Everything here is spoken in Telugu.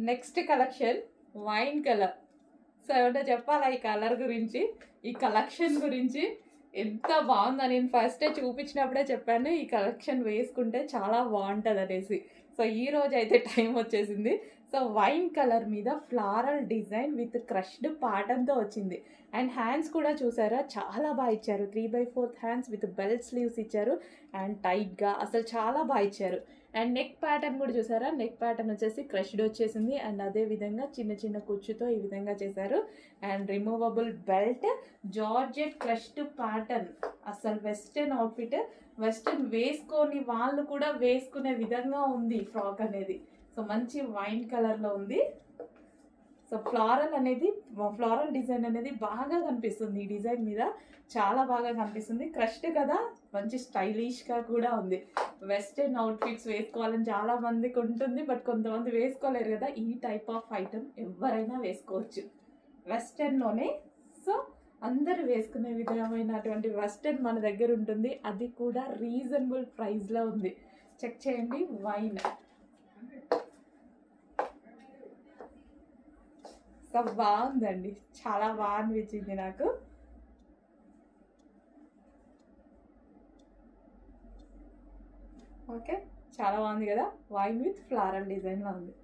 Next collection wine colour. So ఏమంటే చెప్పాలా ఈ కలర్ గురించి, ఈ కలెక్షన్ గురించి ఎంత బాగుందని నేను ఫస్ట్ చూపించినప్పుడే చెప్పాను ఈ కలెక్షన్ వేసుకుంటే చాలా బాగుంటుంది అనేసి. సో ఈ రోజు అయితే టైం వచ్చేసింది. సో వైన్ కలర్ మీద ఫ్లారల్ డిజైన్ విత్ క్రష్డ్ ప్యాటర్న్తో వచ్చింది. అండ్ హ్యాండ్స్ కూడా చూసారా చాలా బాగా ఇచ్చారు. 3/4 హ్యాండ్స్ విత్ బెల్ట్ స్లీవ్స్ ఇచ్చారు అండ్ టైట్గా అసలు చాలా బాగా ఇచ్చారు. అండ్ నెక్ ప్యాటర్న్ కూడా చూసారా, నెక్ ప్యాటర్న్ వచ్చేసి క్రష్డ్ వచ్చేసింది. అండ్ అదే విధంగా చిన్న చిన్న కుచ్చుతో ఈ విధంగా చేశారు. And removable belt, georgette crushed pattern. అసలు వెస్టర్న్ అవుట్ఫిట్, వెస్టర్న్ వేసుకొని వాళ్ళు కూడా వేసుకునే విధంగా ఉంది ఫ్రాక్ అనేది. సో మంచి వైన్ కలర్లో ఉంది. సో ఫ్లారల్ డిజైన్ అనేది బాగా కనిపిస్తుంది ఈ డిజైన్ మీద, చాలా బాగా కనిపిస్తుంది. క్రష్డ్ కదా, మంచి స్టైలిష్గా కూడా ఉంది. వెస్టర్న్ అవుట్ఫిట్స్ వేసుకోవాలని చాలా మందికి ఉంటుంది, బట్ కొంతమంది వేసుకోలేరు కదా. ఈ టైప్ ఆఫ్ ఐటమ్ ఎవరైనా వేసుకోవచ్చు వెస్టర్న్లోనే. సో అందరు వేసుకునే విధమైనటువంటి వెస్టర్న్ మన దగ్గర ఉంటుంది, అది కూడా రీజనబుల్ ప్రైస్లో ఉంది. చెక్ చేయండి. వైన్ సో బాగుందండి, చాలా బాగా అనిపించింది నాకు. ఓకే, చాలా బాగుంది కదా. వైన్ విత్ ఫ్లారల్ డిజైన్లో ఉంది.